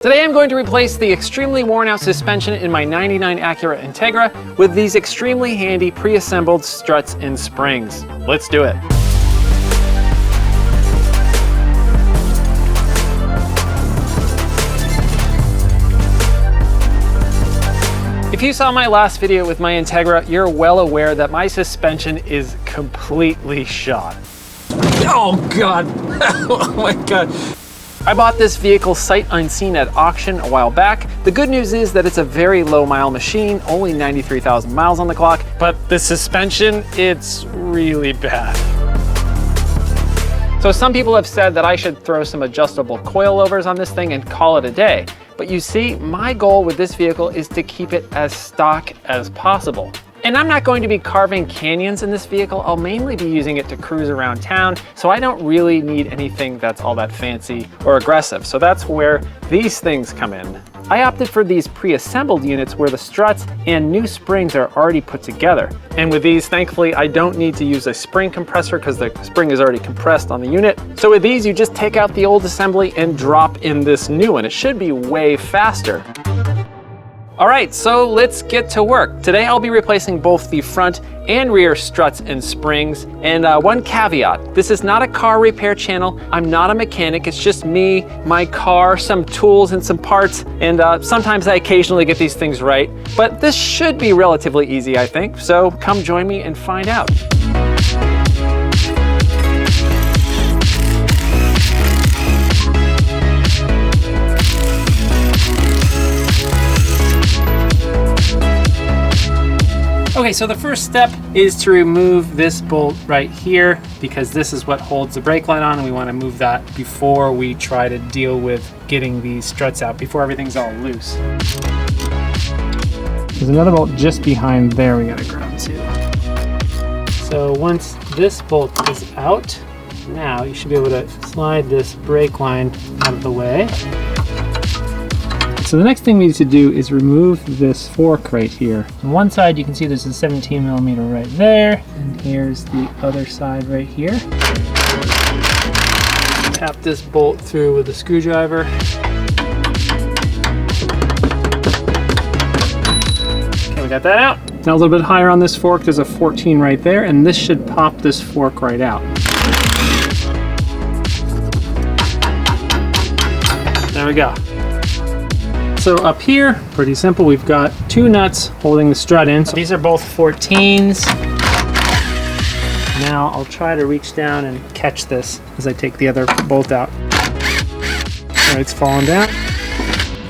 Today I'm going to replace the extremely worn out suspension in my '99 Acura Integra with these extremely handy pre-assembled struts and springs. Let's do it. If you saw my last video with my Integra, you're well aware that my suspension is completely shot. Oh God, oh my God. I bought this vehicle sight unseen at auction a while back. The good news is that it's a very low mile machine, only 93,000 miles on the clock, but the suspension, it's really bad. So some people have said that I should throw some adjustable coilovers on this thing and call it a day. But you see, my goal with this vehicle is to keep it as stock as possible. And I'm not going to be carving canyons in this vehicle. I'll mainly be using it to cruise around town, so I don't really need anything that's all that fancy or aggressive. So that's where these things come in. I opted for these pre-assembled units where the struts and new springs are already put together. And with these, thankfully, I don't need to use a spring compressor because the spring is already compressed on the unit. So with these, you just take out the old assembly and drop in this new one. It should be way faster. All right, so let's get to work. Today I'll be replacing both the front and rear struts and springs. And one caveat, this is not a car repair channel. I'm not a mechanic, it's just me, my car, some tools and some parts. And sometimes I occasionally get these things right, but this should be relatively easy, I think. So come join me and find out. Okay, so the first step is to remove this bolt right here because this is what holds the brake line on, and we want to move that before we try to deal with getting these struts out, before everything's all loose. There's another bolt just behind there we gotta grab too. So once this bolt is out, now you should be able to slide this brake line out of the way. So the next thing we need to do is remove this fork right here. On one side you can see there's a 17mm right there, and here's the other side right here. Tap this bolt through with a screwdriver. Okay, we got that out. Now a little bit higher on this fork, there's a 14 right there, and this should pop this fork right out. There we go. So up here, pretty simple, we've got two nuts holding the strut in. So these are both 14s. Now I'll try to reach down and catch this as I take the other bolt out. All right, it's falling down.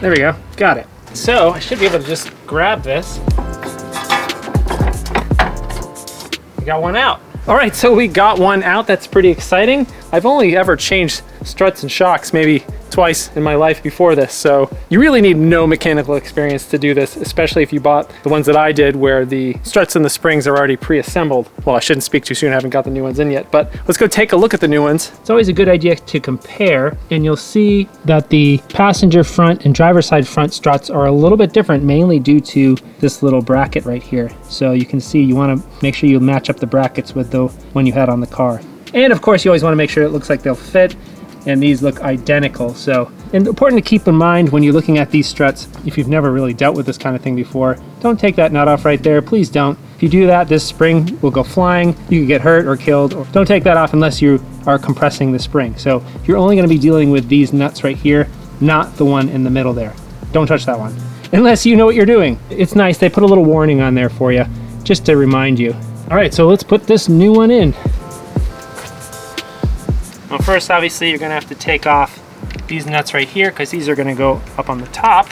There we go, got it. So I should be able to just grab this. We got one out. All right, so we got one out. That's pretty exciting. I've only ever changed struts and shocks maybe twice in my life before this, so you really need no mechanical experience to do this, especially if you bought the ones that I did where the struts and the springs are already pre-assembled. Well, I shouldn't speak too soon, I haven't got the new ones in yet, but let's go take a look at the new ones. It's always a good idea to compare, and you'll see that the passenger front and driver side front struts are a little bit different, mainly due to this little bracket right here. So you can see you want to make sure you match up the brackets with the one you had on the car. And of course you always want to make sure it looks like they'll fit, and these look identical. So, and important to keep in mind when you're looking at these struts, if you've never really dealt with this kind of thing before, don't take that nut off right there, please don't. If you do that, this spring will go flying, you could get hurt or killed, or don't take that off unless you are compressing the spring. So you're only gonna be dealing with these nuts right here, not the one in the middle there. Don't touch that one, unless you know what you're doing. It's nice, they put a little warning on there for you, just to remind you. All right, so let's put this new one in. Well, first, obviously, you're gonna have to take off these nuts right here because these are gonna go up on the top.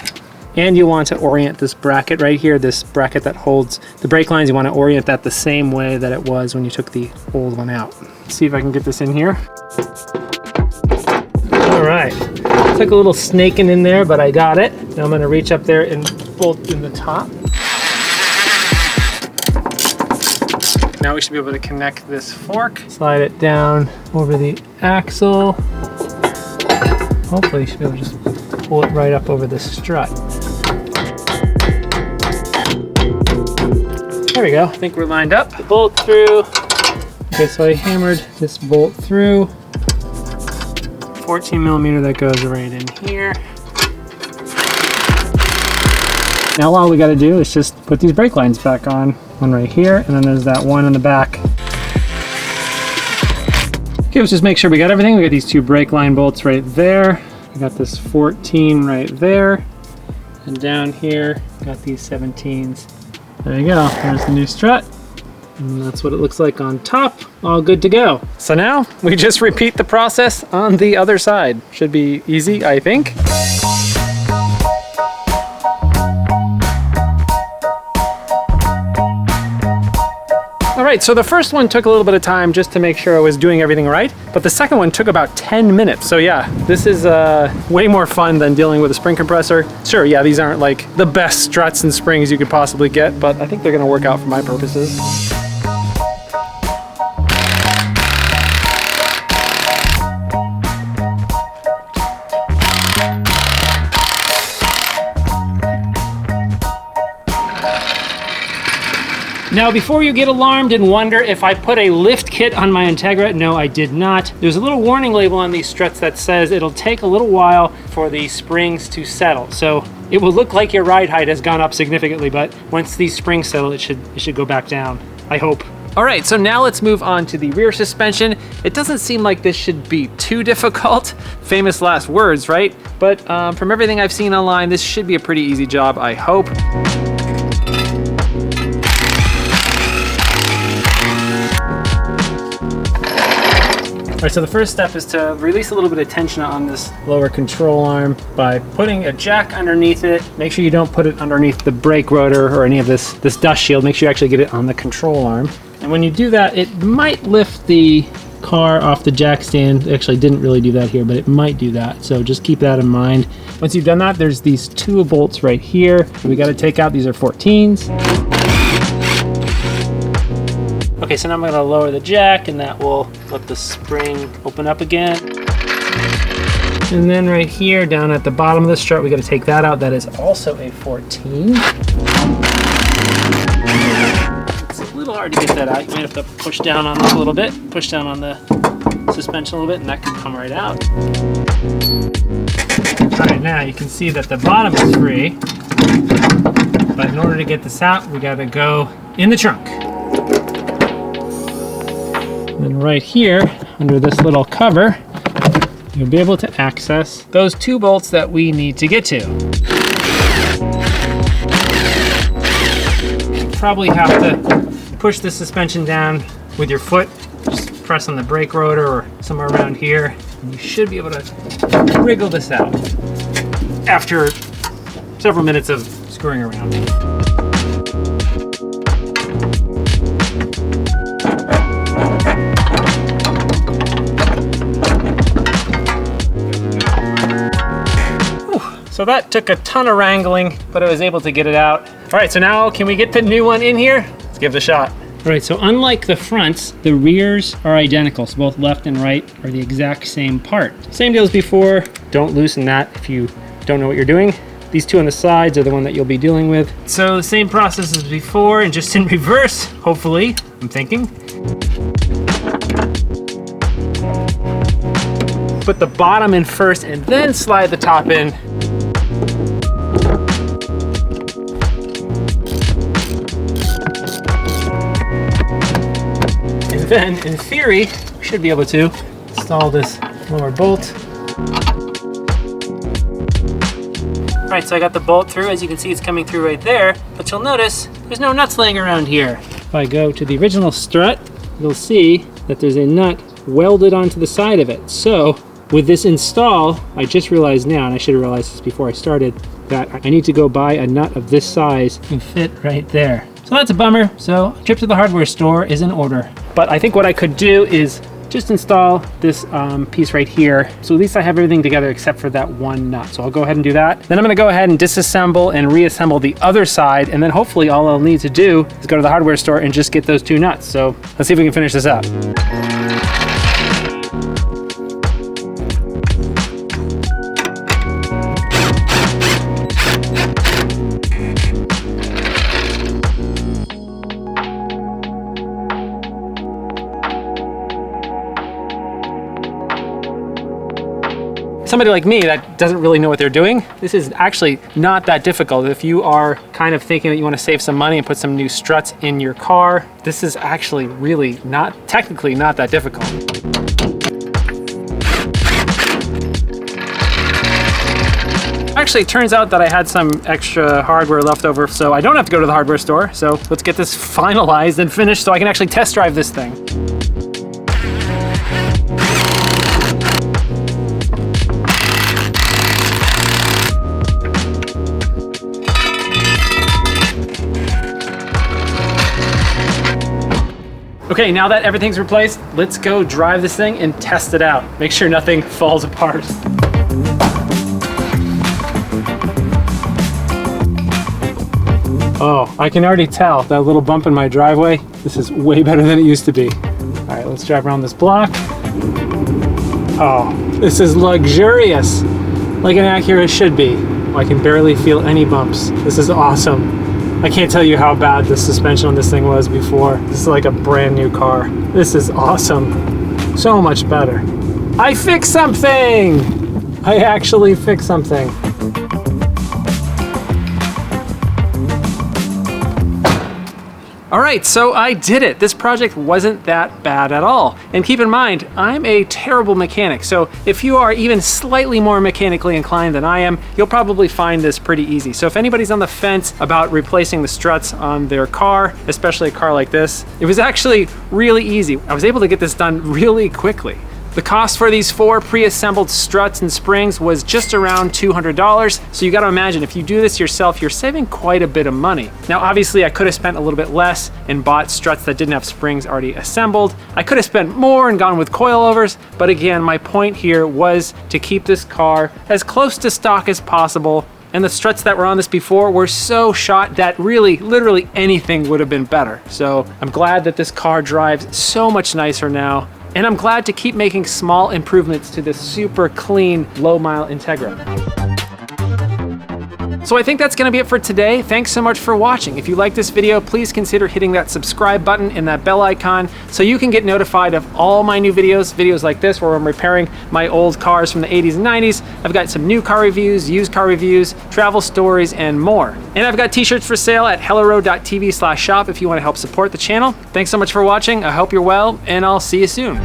And you want to orient this bracket right here, this bracket that holds the brake lines. You want to orient that the same way that it was when you took the old one out. Let's see if I can get this in here. All right, took a little snaking in there, but I got it. Now I'm gonna reach up there and bolt in the top. Now we should be able to connect this fork, slide it down over the axle. Hopefully you should be able to just pull it right up over the strut. There we go, I think we're lined up. Bolt through. Okay, so I hammered this bolt through. 14mm that goes right in here. Now all we got to do is just put these brake lines back on. One right here, and then there's that one in the back. Okay, let's just make sure we got everything. We got these 2 brake line bolts right there. We got this 14 right there. And down here, got these 17s. There you go, there's the new strut. And that's what it looks like on top. All good to go. So now we just repeat the process on the other side. Should be easy, I think. All right, so the first one took a little bit of time just to make sure I was doing everything right, but the second one took about 10 minutes. So yeah, this is way more fun than dealing with a spring compressor. Sure, yeah, these aren't like the best struts and springs you could possibly get, but I think they're gonna work out for my purposes. Now, before you get alarmed and wonder if I put a lift kit on my Integra, no, I did not. There's a little warning label on these struts that says it'll take a little while for the springs to settle. So it will look like your ride height has gone up significantly, but once these springs settle, it should go back down, I hope. All right, so now let's move on to the rear suspension. It doesn't seem like this should be too difficult. Famous last words, right? But from everything I've seen online, this should be a pretty easy job, I hope. All right, so the first step is to release a little bit of tension on this lower control arm by putting a jack underneath it. Make sure you don't put it underneath the brake rotor or any of this dust shield. Make sure you actually get it on the control arm. And when you do that, it might lift the car off the jack stand. It actually didn't really do that here, but it might do that. So just keep that in mind. Once you've done that, there's these 2 bolts right here. We got to take out, these are 14s. Okay, so now I'm gonna lower the jack and that will let the spring open up again. And then right here, down at the bottom of the strut, we gotta take that out. That is also a 14. It's a little hard to get that out. You might have to push down on this a little bit, push down on the suspension a little bit, and that can come right out. All right, now you can see that the bottom is free, but in order to get this out, we gotta go in the trunk. And right here, under this little cover, you'll be able to access those 2 bolts that we need to get to. You probably have to push the suspension down with your foot. Just press on the brake rotor or somewhere around here. And you should be able to wriggle this out after several minutes of screwing around. So that took a ton of wrangling, but I was able to get it out. All right, so now can we get the new one in here? Let's give it a shot. All right, so unlike the fronts, the rears are identical. So both left and right are the exact same part. Same deal as before. Don't loosen that if you don't know what you're doing. These 2 on the sides are the one that you'll be dealing with. So the same process as before and just in reverse, hopefully, I'm thinking. Put the bottom in first and then slide the top in. Then, in theory, we should be able to install this lower bolt. All right, so I got the bolt through. As you can see, it's coming through right there, but you'll notice there's no nuts laying around here. If I go to the original strut, you'll see that there's a nut welded onto the side of it. So with this install, I just realized now, and I should have realized this before I started, that I need to go buy a nut of this size and fit right there. So that's a bummer. So a trip to the hardware store is in order. But I think what I could do is just install this piece right here. So at least I have everything together except for that one nut. So I'll go ahead and do that. Then I'm gonna go ahead and disassemble and reassemble the other side. And then hopefully all I'll need to do is go to the hardware store and just get those 2 nuts. So let's see if we can finish this up. somebody like me that doesn't really know what they're doing, this is actually not that difficult. If you are kind of thinking that you want to save some money and put some new struts in your car, this is actually really technically not that difficult. Actually, it turns out that I had some extra hardware left over, so I don't have to go to the hardware store. So let's get this finalized and finished so I can actually test drive this thing. Okay, now that everything's replaced, let's go drive this thing and test it out. Make sure nothing falls apart. Oh, I can already tell that little bump in my driveway. This is way better than it used to be. All right, let's drive around this block. Oh, this is luxurious, like an Acura should be. I can barely feel any bumps. This is awesome. I can't tell you how bad the suspension on this thing was before. This is like a brand new car. This is awesome. So much better. I fixed something! I actually fixed something. All right, so I did it. This project wasn't that bad at all. And keep in mind, I'm a terrible mechanic. So if you are even slightly more mechanically inclined than I am, you'll probably find this pretty easy. So if anybody's on the fence about replacing the struts on their car, especially a car like this, it was actually really easy. I was able to get this done really quickly. The cost for these 4 pre-assembled struts and springs was just around $200. So you gotta imagine, if you do this yourself, you're saving quite a bit of money. Now, obviously I could have spent a little bit less and bought struts that didn't have springs already assembled. I could have spent more and gone with coilovers, but again, my point here was to keep this car as close to stock as possible. And the struts that were on this before were so shot that really, literally anything would have been better. So I'm glad that this car drives so much nicer now. And I'm glad to keep making small improvements to this super clean, low-mile Integra. So I think that's gonna be it for today. Thanks so much for watching. If you like this video, please consider hitting that subscribe button and that bell icon so you can get notified of all my new videos like this where I'm repairing my old cars from the 80s and 90s. I've got some new car reviews, used car reviews, travel stories, and more. And I've got t-shirts for sale at helloroad.tv/shop if you wanna help support the channel. Thanks so much for watching. I hope you're well, and I'll see you soon.